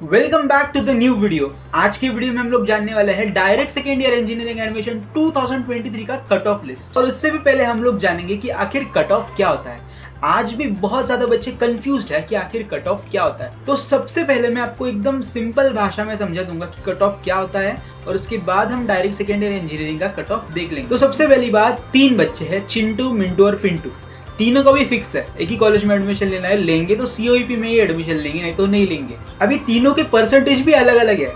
Welcome back to the new video. आज की video में हम लोग जानने वाले हैं direct second year engineering admission 2023 का कट ऑफ लिस्ट। और उससे भी पहले हम लोग जानेंगे कि आखिर कट ऑफ क्या होता है। आज भी बहुत ज्यादा बच्चे कंफ्यूज्ड है कि आखिर कट ऑफ क्या होता है। तो सबसे पहले मैं आपको एकदम सिंपल भाषा में समझा दूंगा कि कट ऑफ क्या होता है, और उसके बाद हम डायरेक्ट सेकेंड ईयर इंजीनियरिंग का कट ऑफ देख लेंगे। तो सबसे पहली बात, 3 बच्चे हैं, चिंटू, मिंटू और पिंटू। तीनों का भी फिक्स है, एक ही कॉलेज में एडमिशन लेना है, लेंगे तो सीओईपी में ही एडमिशन लेंगे, नहीं तो नहीं लेंगे। अभी तीनों के परसेंटेज भी अलग अलग है।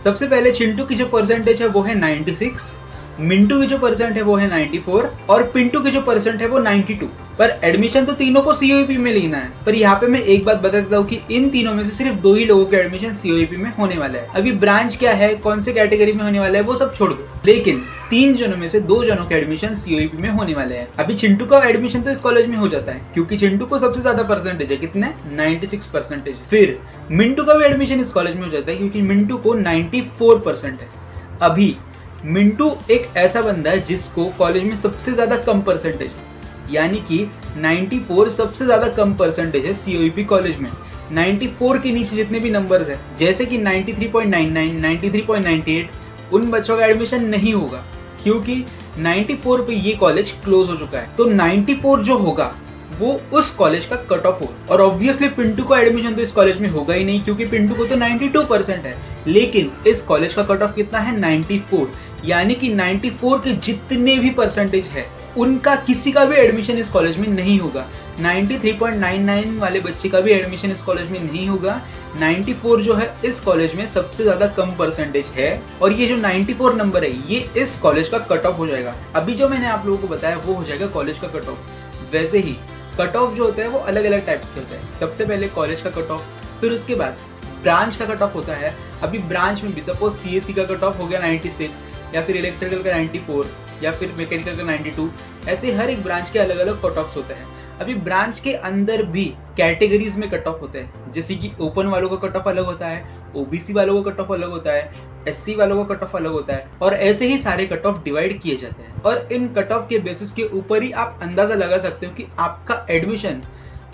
सबसे पहले चिंटू की जो परसेंटेज है वो है 96, मिंटू की जो परसेंट है वो है 94 और पिंटू की जो परसेंट है वो 92। पर एडमिशन तो तीनों को सीओईपी में लेना है। पर यहाँ पे मैं एक बात बता देता हूँ कि इन तीनों में से सिर्फ 2 ही लोगों का एडमिशन सीओईपी में होने वाला है। अभी ब्रांच क्या है, कौन से कैटेगरी में होने वाला है, वो सब छोड़ दो, लेकिन 3 जनों में से 2 जनों के एडमिशन सीओईपी में होने वाले हैं। अभी चिंटू का एडमिशन तो इस कॉलेज में हो जाता है क्योंकि चिंटू को सबसे ज्यादा परसेंटेज है, कितने, 96%। फिर मिंटू का भी एडमिशन इस कॉलेज में हो जाता है क्योंकि मिंटू को 94% है। अभी मिंटू एक ऐसा बंदा है जिसको कॉलेज में सबसे ज्यादा कम परसेंटेज है, यानी कि 94 सबसे ज्यादा कम परसेंटेज है सीओईपी कॉलेज में। 94 के नीचे जितने भी नंबर्स है, जैसे कि 93.99, 93.98, उन बच्चों का एडमिशन नहीं होगा क्योंकि 94 पे ये कॉलेज क्लोज हो चुका है। तो 94 जो होगा वो उस कॉलेज का कट ऑफ होगा। और ऑब्वियसली पिंटू का एडमिशन तो इस कॉलेज में होगा ही नहीं क्योंकि पिंटू को तो 92% है, लेकिन इस कॉलेज का कट ऑफ कितना है, 94। यानी कि 94 के जितने भी परसेंटेज है उनका किसी का भी एडमिशन इस कॉलेज में नहीं होगा। 93.99 वाले बच्चे का भी एडमिशन इस कॉलेज में नहीं होगा। 94 जो है इस कॉलेज में सबसे ज्यादा कम परसेंटेज है, और ये जो 94 नंबर है ये इस कॉलेज का कट ऑफ हो जाएगा। अभी जो मैंने आप लोगों को बताया वो हो जाएगा कॉलेज का कट ऑफ। वैसे ही कट ऑफ जो होता है वो अलग अलग टाइप्स के होते हैं। सबसे पहले कॉलेज का कट ऑफ, फिर उसके बाद ब्रांच का कट ऑफ होता है। अभी ब्रांच में भी सपोज सीएससी का कट ऑफ हो गया 96, या फिर इलेक्ट्रिकल का 94, या फिर मैकेनिकल का 92। ऐसे हर एक ब्रांच के अलग अलग कट ऑफ्स होते हैं। अभी ब्रांच के अंदर भी कैटेगरीज में कट ऑफ होते हैं, जैसे कि ओपन वालों का कट ऑफ अलग होता है, ओबीसी वालों का कट ऑफ अलग होता है, एससी वालों का कट ऑफ अलग होता है, और ऐसे ही सारे कट ऑफ डिवाइड किए जाते हैं। और इन कट ऑफ के बेसिस के ऊपर ही आप अंदाजा लगा सकते हो कि आपका एडमिशन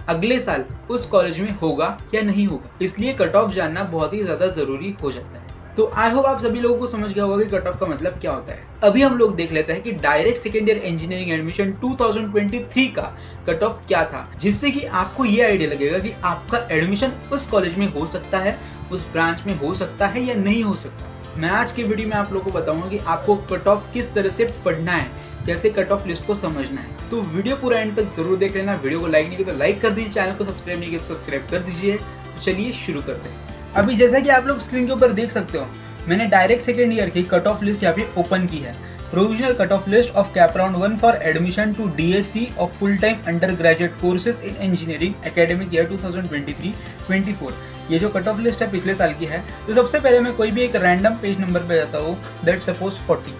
अगले साल उस कॉलेज में होगा या नहीं होगा। इसलिए कट ऑफ जानना बहुत ही ज्यादा जरूरी हो जाता है। तो आई होप आप सभी लोगों को समझ गया होगा कि कट ऑफ का मतलब क्या होता है। अभी हम लोग देख लेते हैं कि direct second year engineering admission 2023 का कट ऑफ क्या था, जिससे कि आपको ये आइडिया लगेगा कि आपका एडमिशन उस कॉलेज में हो सकता है, उस ब्रांच में हो सकता है या नहीं हो सकता। मैं आज की वीडियो में आप लोगों को बताऊंगा कि आपको कट ऑफ किस तरह से पढ़ना है, कैसे कट ऑफ लिस्ट को समझना है। तो वीडियो पूरा एंड तक जरूर देख लेना। वीडियो को लाइक नहीं किया तो लाइक कर दीजिए, चैनल को सब्सक्राइब नहीं किया तो सब्सक्राइब कर दीजिए। चलिए शुरू करते हैं। अभी जैसा कि आप लोग स्क्रीन के ऊपर देख सकते हो, मैंने डायरेक्ट सेकेंड ईयर की कट ऑफ लिस्ट यहाँ पे ओपन की है। Provisional cut off list of CAP round 1 for admission to DSC of full time undergraduate courses in engineering academic year 2023-24। ये जो कट ऑफ लिस्ट है पिछले साल की है। तो सबसे पहले मैं कोई भी एक रैंडम पेज नंबर पे जाता हूँ, दैट सपोज 40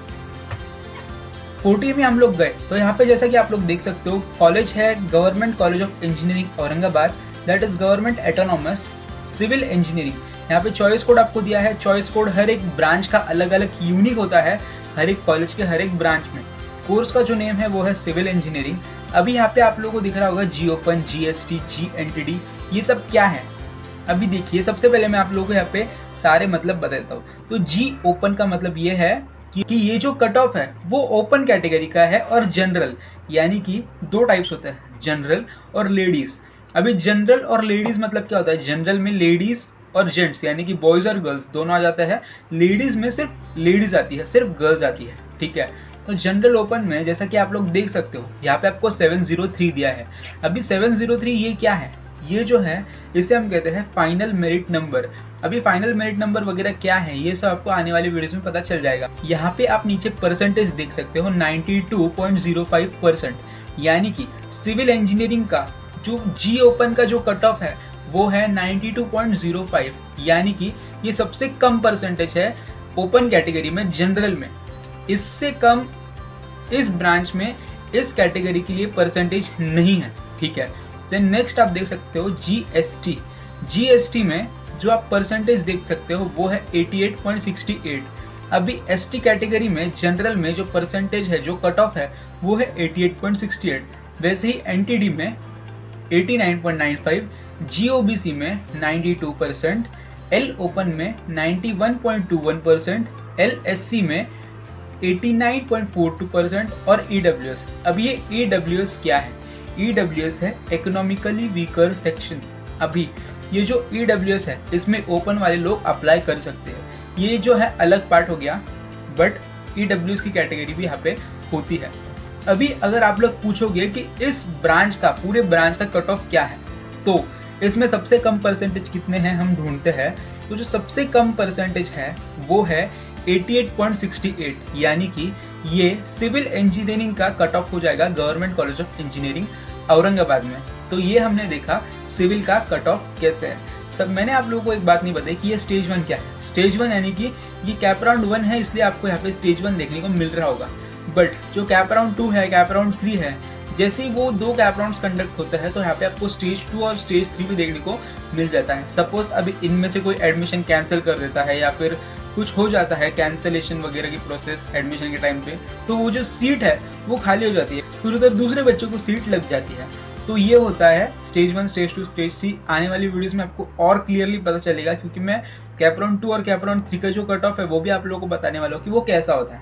में हम लोग गए। तो यहाँ पे जैसा कि आप लोग देख सकते हो, कॉलेज है government college of engineering Aurangabad, that is government autonomous civil engineering. यहाँ पे चॉइस कोड आपको दिया है। चॉइस कोड हर एक ब्रांच का अलग अलग यूनिक होता है, हर एक कॉलेज के हर एक ब्रांच में। कोर्स का जो नेम है वो है सिविल इंजीनियरिंग। अभी यहाँ पे आप लोगों को दिख रहा होगा जी ओपन, जीएसटी, जीएनटीडी, ये सब क्या है। अभी देखिए, सबसे पहले मैं आप लोगों को यहाँ पे सारे मतलब बताता हूँ। तो जी ओपन का मतलब ये है कि ये जो कट ऑफ है वो ओपन कैटेगरी का है और जनरल, यानी कि 2 टाइप्स होते हैं, जनरल और लेडीज। अभी जनरल और लेडीज मतलब क्या होता है, जनरल में लेडीज और जेंट्स यानी कि बॉयज और गर्ल्स दोनों आ जाते हैं। लेडीज में सिर्फ लेडीज आती है, सिर्फ गर्ल्स आती है, ठीक है। तो जनरल ओपन में जैसा कि आप लोग देख सकते हो, यहाँ पे आपको 703 दिया है। अभी 703 ये क्या है, ये जो है इसे हम कहते हैं फाइनल मेरिट नंबर। अभी फाइनल मेरिट नंबर वगैरह क्या है ये सब आपको आने वाली वीडियोस में पता चल जाएगा। यहाँ पे आप नीचे परसेंटेज देख सकते हो, 92.05%, यानी कि सिविल इंजीनियरिंग का जो जी ओपन का जो कट ऑफ है वो है 92.05, यानी कि ये सबसे कम परसेंटेज है ओपन कैटेगरी में, जनरल में। इससे कम इस ब्रांच में इस कैटेगरी के लिए परसेंटेज नहीं है, ठीक है। देन नेक्स्ट आप देख सकते हो जीएसटी। जीएसटी में जो आप परसेंटेज देख सकते हो वो है 88.68। अभी एसटी कैटेगरी में जनरल में जो परसेंटेज है, जो कट ऑफ है वो है 88.68। वैसे ही एनटीडी में 89.95, जीओबीसी में 92%, एल ओपन में 91.21%, एल एससी में 89.42% और ईडब्ल्यूएस। अब ये ईडब्ल्यूएस क्या है? ईडब्ल्यूएस है इकोनॉमिकली वीकर सेक्शन। अभी ये जो ईडब्ल्यूएस है इसमें ओपन वाले लोग अप्लाई कर सकते हैं। ये जो है अलग पार्ट हो गया, बट ईडब्ल्यूएस की कैटेगरी भी यहाँ पे होती है। अभी अगर आप लोग पूछोगे कि इस ब्रांच का, पूरे ब्रांच का कट ऑफ क्या है, तो इसमें सबसे कम परसेंटेज कितने हैं हम ढूंढते हैं। तो जो सबसे कम परसेंटेज है वो है 88.68, यानी कि ये सिविल इंजीनियरिंग का कट ऑफ हो जाएगा government college of engineering Aurangabad में। तो ये हमने देखा सिविल का कट ऑफ कैसे है। सब मैंने आप लोगों को एक बात नहीं बताई कि ये स्टेज 1 क्या है। स्टेज 1 यानी कि ये कैप राउंड 1 है, इसलिए आपको यहाँ पे स्टेज 1 देखने को मिल रहा होगा। बट जो कैप राउंड 2 है, कैप राउंड 3 है, जैसे ही वो 2 कैप राउंड्स कंडक्ट होता है तो यहाँ पे आपको स्टेज 2 और स्टेज 3 भी देखने को मिल जाता है। सपोज अभी इनमें से कोई एडमिशन कैंसिल कर देता है या फिर कुछ हो जाता है, कैंसिलेशन वगैरह की प्रोसेस एडमिशन के टाइम पे, तो वो जो सीट है वो खाली हो जाती है, फिर उधर दूसरे बच्चों को सीट लग जाती है। तो ये होता है स्टेज 1, स्टेज 2, स्टेज 3। आने वाली वीडियोस में आपको और क्लियरली पता चलेगा, क्योंकि मैं कैप राउंड 2 और कैप राउंड 3 का जो कट ऑफ है वो भी आप लोगों को बताने वाला हूँ कि वो कैसा होता है।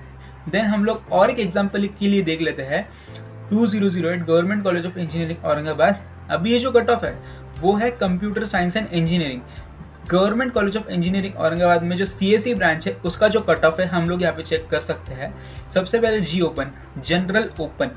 देन हम लोग और एक एग्जाम्पल के लिए देख लेते हैं 2008 government college of engineering Aurangabad. अभी ये जो कट ऑफ है वो है computer science and engineering. Government college of engineering Aurangabad में जो सीएसई ब्रांच है उसका जो कट ऑफ है हम लोग यहाँ पे चेक कर सकते हैं। सबसे पहले जी ओपन, जनरल ओपन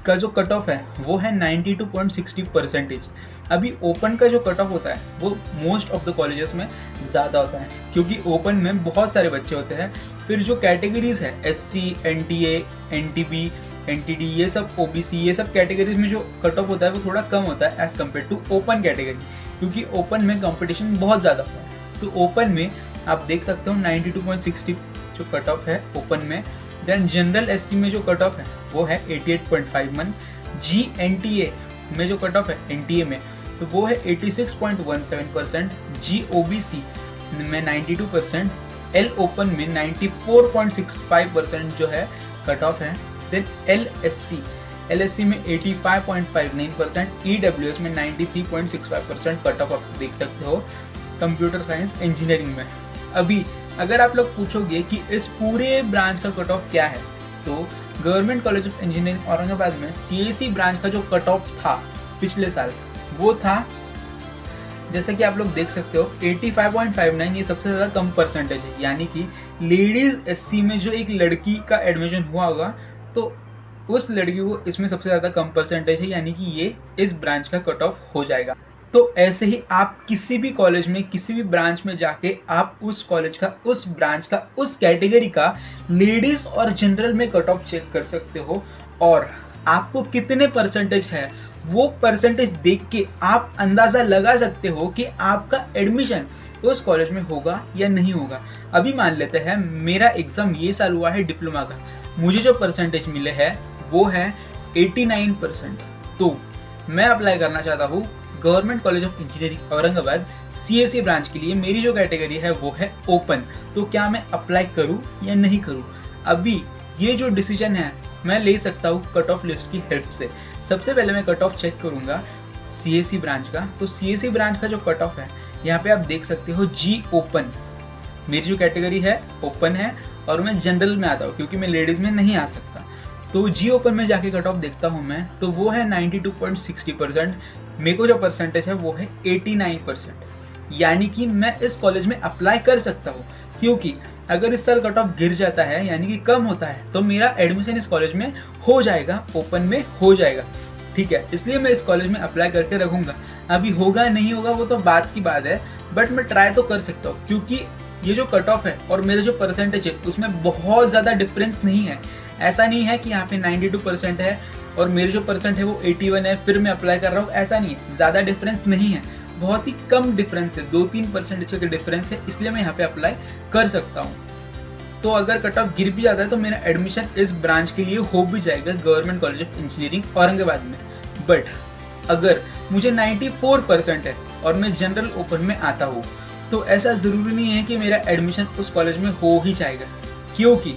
का जो कट ऑफ है वो है 92.60%। अभी ओपन का जो कट ऑफ होता है वो मोस्ट ऑफ द कॉलेजेस में ज़्यादा होता है, क्योंकि ओपन में बहुत सारे बच्चे होते हैं। फिर जो कैटेगरीज है एससी, एनटीए, एनटीबी, एनटीडी, ये सब ओबीसी, ये सब कैटेगरीज में जो कट ऑफ होता है वो थोड़ा कम होता है as compare to open category, क्योंकि ओपन में कंपटीशन बहुत ज़्यादा होता है। तो ओपन में आप देख सकते हो 92.60 जो कट ऑफ है ओपन में। देन जनरल एससी में जो कट ऑफ है वो है 88.51। जी एनटीए में जो कट ऑफ है एनटीए में तो वो है 86.17%। जी ओबीसी में 92%, एल ओपन में 94.65% जो है कट ऑफ है। देन एल एस सी में 85.59%, ईडब्ल्यूएस में 93.65% कट ऑफ आप देख सकते हो कंप्यूटर साइंस इंजीनियरिंग में। अभी अगर आप लोग पूछोगे कि इस पूरे ब्रांच का कट ऑफ क्या है, तो government college of engineering Aurangabad में सीएसई ब्रांच का जो कट ऑफ था पिछले साल वो था, जैसे कि आप लोग देख सकते हो 85.59। ये सबसे ज़्यादा कम परसेंटेज है, यानी कि लेडीज एससी में जो एक लड़की का एडमिशन हुआ होगा तो उस लड़की को इसमें सबसे ज़्यादा कम परसेंटेज है, यानी कि ये इस ब्रांच का कट ऑफ हो जाएगा। तो ऐसे ही आप किसी भी कॉलेज में, किसी भी ब्रांच में जाके आप उस कॉलेज का, उस ब्रांच का, उस कैटेगरी का लेडीज और जनरल में कट ऑफ चेक कर सकते हो, और आपको कितने परसेंटेज है वो परसेंटेज देख के आप अंदाज़ा लगा सकते हो कि आपका एडमिशन उस कॉलेज में होगा या नहीं होगा। अभी मान लेते हैं मेरा एग्ज़ाम ये साल हुआ है डिप्लोमा का, मुझे जो परसेंटेज मिले हैं वो है 89%। तो मैं अप्लाई करना चाहता हूँ government college of engineering Aurangabad CSE branch के लिए। मेरी जो कैटेगरी है वो है ओपन। तो क्या मैं अप्लाई करूँ या नहीं करूँ? अभी ये जो डिसीजन है मैं ले सकता हूँ कट ऑफ लिस्ट की हेल्प से। सबसे पहले मैं कट ऑफ चेक करूँगा सीएसई ब्रांच का। तो सीएसई ब्रांच का जो कट ऑफ है यहाँ पे आप देख सकते हो जी ओपन। मेरी जो कैटेगरी है ओपन है और मैं जनरल में आता हूँ क्योंकि मैं लेडीज़ में नहीं आ सकता। तो जी ओपन में जाके कट ऑफ देखता हूँ मैं, तो वो है 92.60%। मेरे को जो परसेंटेज है वो है 89%, यानी कि मैं इस कॉलेज में अप्लाई कर सकता हूँ। क्योंकि अगर इस साल कट ऑफ गिर जाता है यानी कि कम होता है तो मेरा एडमिशन इस कॉलेज में हो जाएगा, ओपन में हो जाएगा। ठीक है, इसलिए मैं इस कॉलेज में अप्लाई करके रखूँगा। अभी होगा नहीं होगा वो तो बात की बात है, बट मैं ट्राई तो कर सकता हूँ, क्योंकि ये जो कट ऑफ है और मेरे जो परसेंटेज है उसमें बहुत ज़्यादा डिफरेंस नहीं है। ऐसा नहीं है कि यहाँ पे 92% है और मेरे जो परसेंट है वो 81 है फिर मैं अप्लाई कर रहा हूँ, ऐसा नहीं है। ज़्यादा डिफरेंस नहीं है, बहुत ही कम डिफरेंस है, 2-3 परसेंटेज का डिफरेंस है, इसलिए मैं यहाँ पे अप्लाई कर सकता हूँ। तो अगर कट ऑफ गिर भी जाता है तो मेरा एडमिशन इस ब्रांच के लिए हो भी जाएगा government college of engineering Aurangabad में। बट अगर मुझे 94% है और मैं जनरल ओपन में आता हूँ तो ऐसा ज़रूरी नहीं है कि मेरा एडमिशन उस कॉलेज में हो ही जाएगा। क्योंकि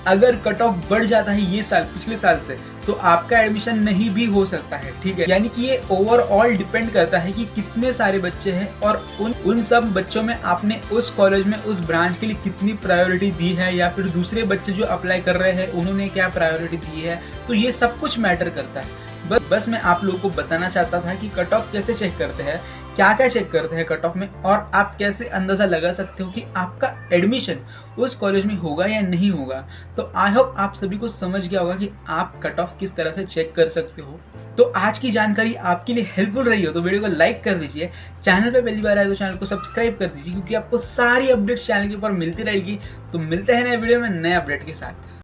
अगर कट ऑफ बढ़ जाता है ये साल पिछले साल से, तो आपका एडमिशन नहीं भी हो सकता है, ठीक है। यानी कि ये ओवरऑल डिपेंड करता है कि कितने सारे बच्चे हैं और उन सब बच्चों में आपने उस कॉलेज में उस ब्रांच के लिए कितनी प्रायोरिटी दी है, या फिर दूसरे बच्चे जो अप्लाई कर रहे हैं उन्होंने क्या प्रायोरिटी दी है। तो ये सब कुछ मैटर करता है। बस मैं आप लोगों को बताना चाहता था कि कट ऑफ कैसे चेक करते हैं, क्या क्या चेक करते हैं कट ऑफ में, और आप कैसे अंदाज़ा लगा सकते हो कि आपका एडमिशन उस कॉलेज में होगा या नहीं होगा। तो आई होप आप सभी को समझ गया होगा कि आप कट ऑफ किस तरह से चेक कर सकते हो। तो आज की जानकारी आपके लिए हेल्पफुल रही हो तो वीडियो को लाइक कर दीजिए। चैनल पे पहली बार आए तो चैनल को सब्सक्राइब कर दीजिए, क्योंकि आपको सारी अपडेट्स चैनल के ऊपर मिलती रहेगी। तो मिलते हैं नए वीडियो में नए अपडेट के साथ।